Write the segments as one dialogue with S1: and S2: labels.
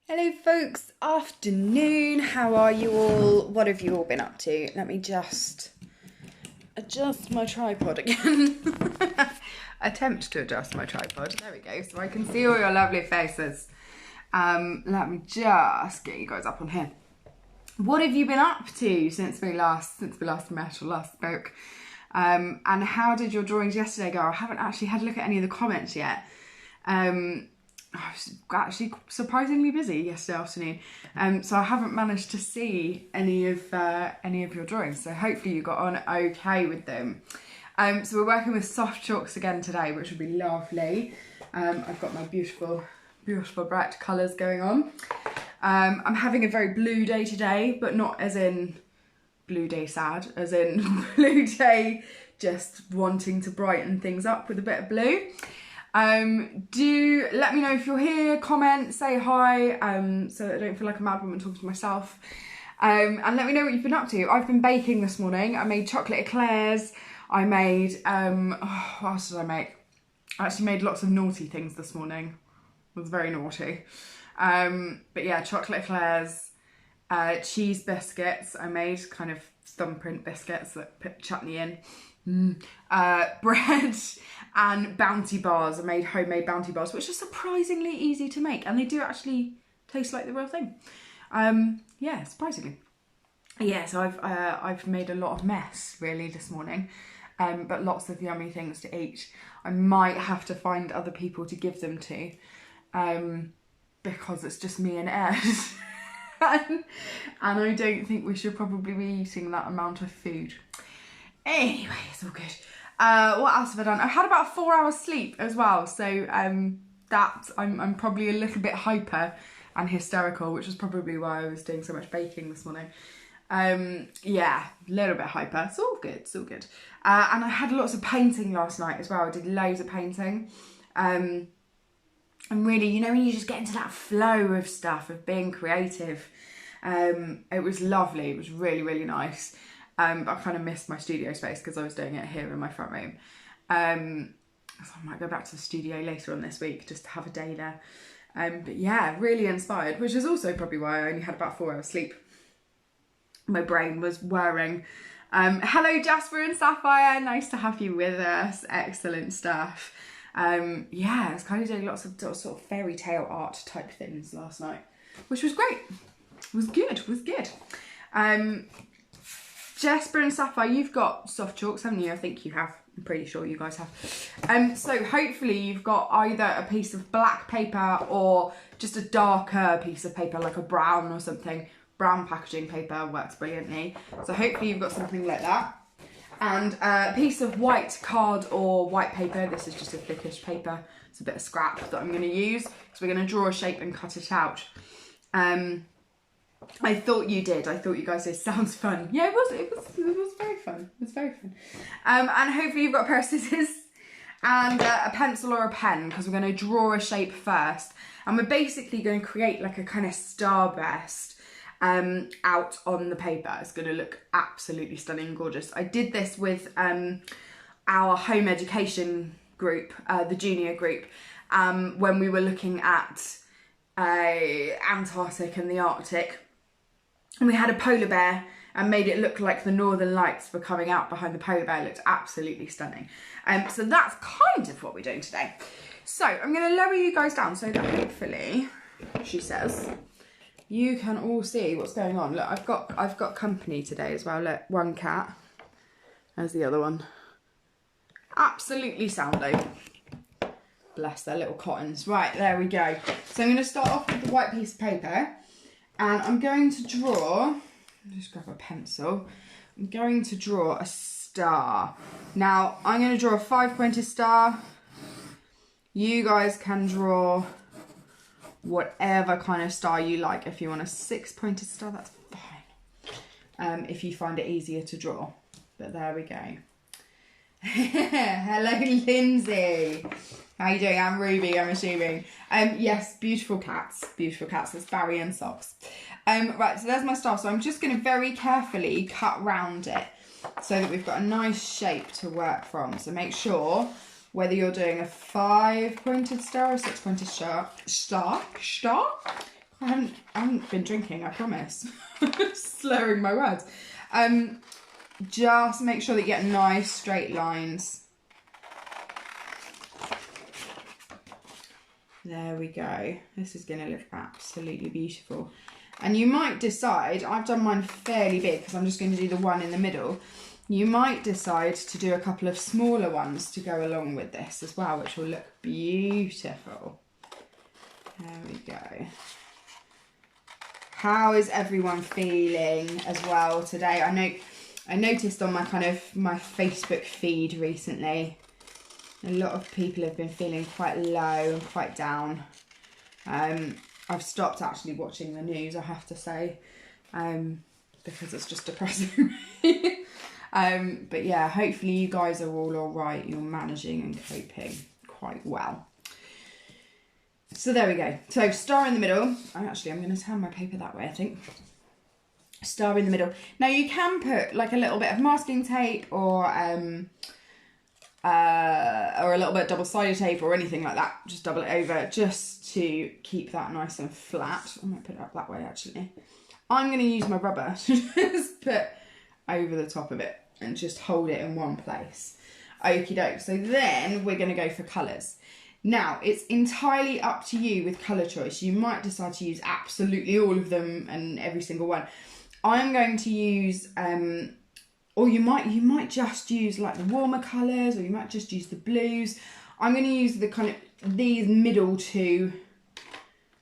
S1: Hello folks, afternoon, how are you all? What have you all been up to? Let me just adjust my tripod again. Attempt to adjust my tripod, there we go, so I can see all your lovely faces. Let me just get you guys up on here. What have you been up to since we last met or last spoke? And how did your drawings yesterday go? I haven't actually had a look at any of the comments yet. I was actually surprisingly busy yesterday afternoon, so I haven't managed to see any of your drawings. So hopefully you got on okay with them. So we're working with soft chalks again today, which would be lovely. I've got my beautiful bright colours going on. I'm having a very blue day today, but not as in blue day sad, as in blue day just wanting to brighten things up with a bit of blue. Do let me know if you're here, comment, say hi, so that I don't feel like a mad woman talking to myself. And let me know what you've been up to. I've been baking this morning. I made chocolate eclairs. I made, what else did I make? I actually made lots of naughty things this morning. It was very naughty. But yeah, chocolate eclairs, cheese biscuits. I made kind of thumbprint biscuits that put chutney in. Bread and bounty bars. I made homemade bounty bars, which are surprisingly easy to make, and they do actually taste like the real thing. Yeah, surprisingly. Yeah, so I've made a lot of mess really this morning, but lots of yummy things to eat. I might have to find other people to give them to, because it's just me and Ed. And I don't think we should probably be eating that amount of food. Anyway, it's all good. What else have I done? I had about 4 hours sleep as well, so that I'm probably a little bit hyper and hysterical, which is probably why I was doing so much baking this morning. Yeah, a little bit hyper. It's all good. It's all good. And I had lots of painting last night as well. I did loads of painting. And really, you know, when you just get into that flow of stuff, of being creative, it was lovely. It was really, really nice. But I kind of missed my studio space because I was doing it here in my front room. So I might go back to the studio later on this week just to have a day there. But yeah, really inspired, which is also probably why I only had about 4 hours sleep. My brain was whirring. Hello Jasper and Sapphire, nice to have you with us. Excellent stuff. Yeah, I was kind of doing lots of sort of fairy tale art type things last night, which was great. It was good. Jasper and Sapphire, you've got soft chalks, haven't you? I think you have. I'm pretty sure you guys have. So hopefully you've got either a piece of black paper or just a darker piece of paper, like a brown or something. Brown packaging paper works brilliantly. So hopefully you've got something like that. And a piece of white card or white paper. This is just a thickish paper. It's a bit of scrap that I'm going to use. So we're going to draw a shape and cut it out. I thought you did. I thought you guys did. Sounds fun. Yeah, it was very fun. It was very fun. And hopefully you've got a pair of scissors and a pencil or a pen, because we're going to draw a shape first. And we're basically going to create like a kind of starburst out on the paper. It's going to look absolutely stunning and gorgeous. I did this with our home education group, the junior group, when we were looking at Antarctic and the Arctic. And we had a polar bear and made it look like the Northern Lights were coming out behind the polar bear. It looked absolutely stunning. So that's kind of what we're doing today. So I'm going to lower you guys down so that hopefully, she says, you can all see what's going on. Look, I've got company today as well. Look, one cat. There's the other one. Absolutely soundo. Bless their little cottons. Right, there we go. So I'm going to start off with the white piece of paper. And I'm going to draw, just grab a pencil. I'm going to draw a star. Now, I'm going to draw a 5-pointed star. You guys can draw whatever kind of star you like. If you want a 6-pointed star, that's fine. If you find it easier to draw. But there we go. Hello, Lindsay. How you doing? I'm Ruby, I'm assuming. Yes, beautiful cats. Beautiful cats. That's Barry and Socks. Right, so there's my star. So I'm just going to very carefully cut round it so that we've got a nice shape to work from. So make sure whether you're doing a 5-pointed star or a 6-pointed star, I haven't been drinking, I promise. Slurring my words. Just make sure that you get nice straight lines. There we go. This is going to look absolutely beautiful. And you might decide, I've done mine fairly big because I'm just going to do the one in the middle. You might decide to do a couple of smaller ones to go along with this as well, which will look beautiful. There we go. How is everyone feeling as well today? I noticed on my Facebook feed recently, a lot of people have been feeling quite low and quite down. I've stopped actually watching the news, I have to say, because it's just depressing. But yeah, hopefully you guys are all right. You're managing and coping quite well. So there we go. So star in the middle. I'm going to turn my paper that way, I think. Star in the middle. Now you can put like a little bit of masking tape or a little bit of double-sided tape or anything like that. Just double it over just to keep that nice and flat. I might put it up that way actually. I'm going to use my rubber to just put over the top of it and just hold it in one place. Okie doke. So then we're going to go for colours. Now, it's entirely up to you with colour choice. You might decide to use absolutely all of them and every single one. I'm going to use, or you might just use like the warmer colours, or you might just use the blues. I'm going to use the these middle two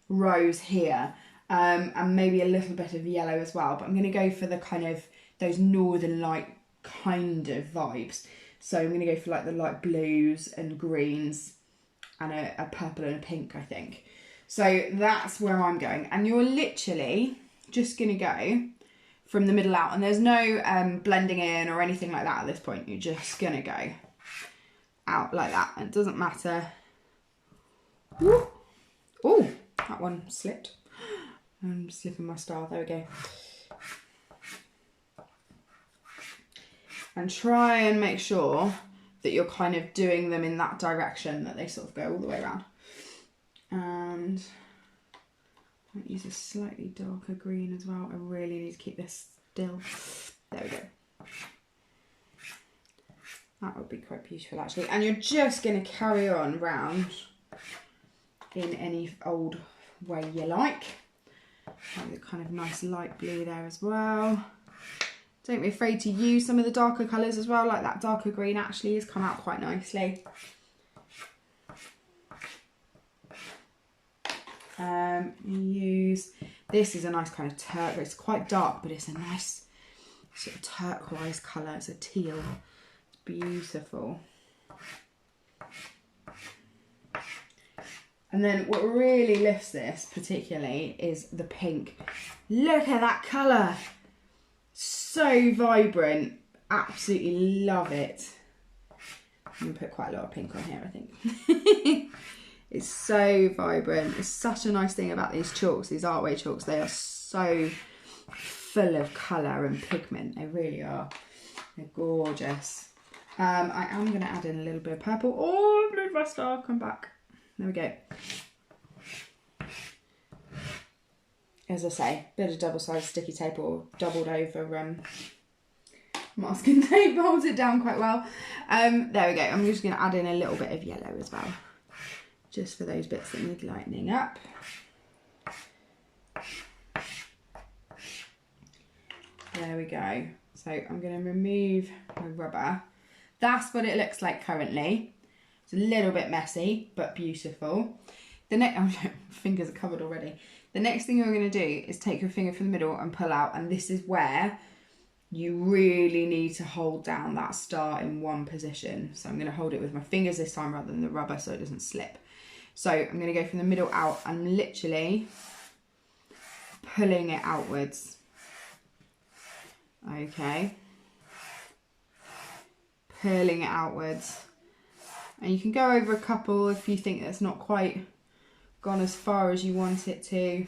S1: rows here, and maybe a little bit of yellow as well. But I'm going to go for the those northern light kind of vibes. So I'm going to go for like the light blues and greens and a purple and a pink, I think. So that's where I'm going. And you're literally just going to go from the middle out. And there's no blending in or anything like that at this point. You're just going to go out like that. It doesn't matter. Oh, that one slipped. I'm slipping my star. There we go. And try and make sure that you're kind of doing them in that direction, that they sort of go all the way around. And I might use a slightly darker green as well. I really need to keep this still. There we go. That would be quite beautiful actually. And you're just going to carry on round in any old way you like. Like the kind of nice light blue there as well. Don't be afraid to use some of the darker colours as well, like that darker green actually has come out quite nicely. This is a nice kind of turquoise. It's quite dark, but it's a nice sort of turquoise colour. It's a teal. It's beautiful. And then what really lifts this particularly is the pink. Look at that colour. So vibrant, absolutely love it. I'm gonna put quite a lot of pink on here, I think. It's so vibrant. It's such a nice thing about these chalks, these Artway chalks. They are so full of colour and pigment. They really are. They're gorgeous. I am gonna add in a little bit of purple. Oh, I've moved my star. Come back. There we go. As I say, bit of double-sided sticky tape or doubled over masking tape holds it down quite well. There we go. I'm just going to add in a little bit of yellow as well, just for those bits that need lightening up. There we go. So I'm going to remove my rubber. That's what it looks like currently. It's a little bit messy, but beautiful. The next, oh, fingers are covered already. The next thing you're going to do is take your finger from the middle and pull out, and this is where you really need to hold down that star in one position. So I'm going to hold it with my fingers this time rather than the rubber so it doesn't slip. So I'm going to go from the middle out and literally pulling it outwards. Okay. Pulling it outwards. And you can go over a couple if you think that's not quite gone as far as you want it to,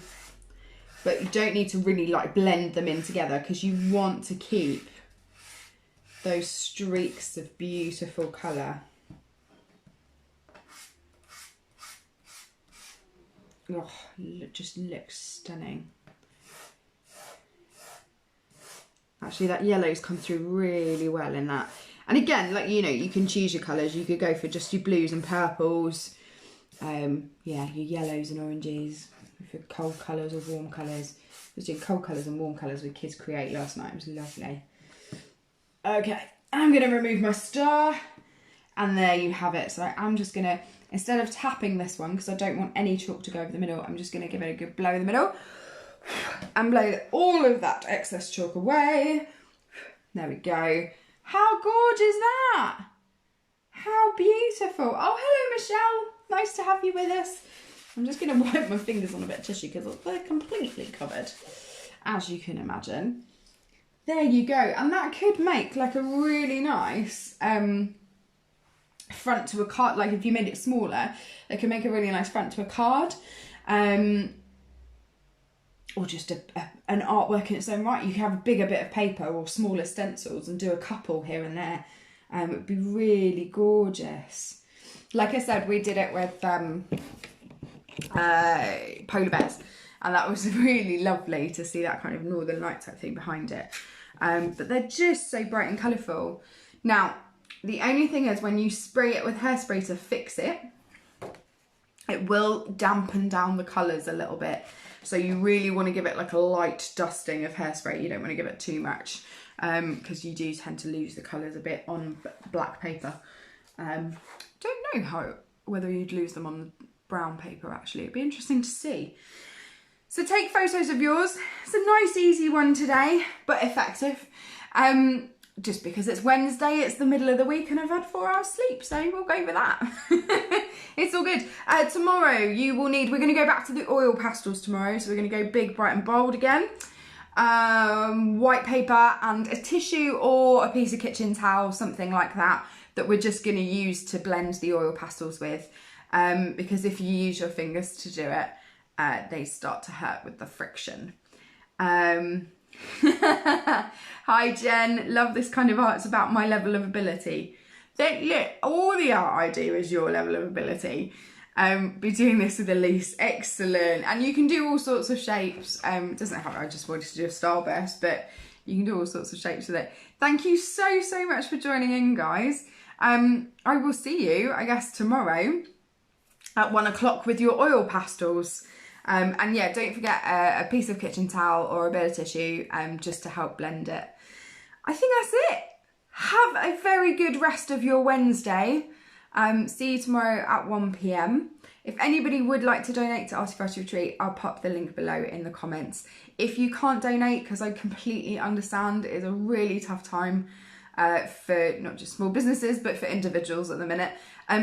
S1: but you don't need to really like blend them in together because you want to keep those streaks of beautiful colour. Oh, just looks stunning. Actually, that yellow's come through really well in that. And again, like, you know, you can choose your colours. You could go for just your blues and purples. Yeah, your yellows and oranges. For cold colours or warm colours. I was doing cold colours and warm colours with Kids Create last night. It was lovely. Okay, I'm going to remove my star. And there you have it. So I'm just going to, instead of tapping this one, because I don't want any chalk to go over the middle, I'm just going to give it a good blow in the middle. And blow all of that excess chalk away. There we go. How gorgeous is that? How beautiful. Oh, hello, Michelle. Nice to have you with us. I'm just going to wipe my fingers on a bit of tissue because they're completely covered, as you can imagine. There you go. And that could make like a really nice front to a card. Like if you made it smaller, it can make a really nice front to a card. Or just an artwork in its own right. You can have a bigger bit of paper or smaller stencils and do a couple here and there. It would be really gorgeous. Like I said, we did it with polar bears, and that was really lovely to see that kind of Northern Light type thing behind it. But they're just so bright and colourful. Now, the only thing is when you spray it with hairspray to fix it, it will dampen down the colours a little bit. So you really want to give it like a light dusting of hairspray. You don't want to give it too much because you do tend to lose the colours a bit on black paper. Don't know whether you'd lose them on the brown paper actually. It'd be interesting to see. So take photos of yours. It's a nice easy one today, but effective. Just because it's Wednesday, it's the middle of the week and I've had 4 hours sleep, so we'll go with that. It's all good. Tomorrow you will need, we're going to go back to the oil pastels tomorrow, so we're going to go big, bright and bold again. White paper and a tissue or a piece of kitchen towel, something like that, that we're just going to use to blend the oil pastels with. Because if you use your fingers to do it, they start to hurt with the friction. Hi Jen, love this kind of art. It's about my level of ability. Look, all the art I do is your level of ability. Be doing this with Elise, excellent. And you can do all sorts of shapes. It doesn't have, I just wanted to do a starburst, but you can do all sorts of shapes with it. Thank you so much for joining in, guys. I will see you, I guess, tomorrow at 1 o'clock with your oil pastels. And yeah, don't forget a piece of kitchen towel or a bit of tissue just to help blend it. I think that's it. Have a very good rest of your Wednesday. See you tomorrow at 1 PM. If anybody would like to donate to Arty Farty Retreat, I'll pop the link below in the comments. If you can't donate, because I completely understand it is a really tough time for not just small businesses, but for individuals at the minute,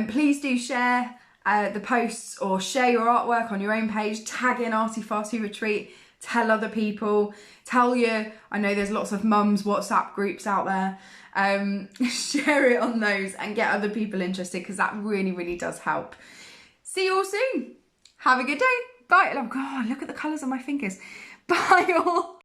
S1: please do share the posts or share your artwork on your own page, tag in Arty Farty Retreat, tell other people, I know there's lots of mums WhatsApp groups out there, share it on those and get other people interested because that really does help. See you all soon. Have a good day. Bye. Oh God, look at the colours on my fingers. Bye all.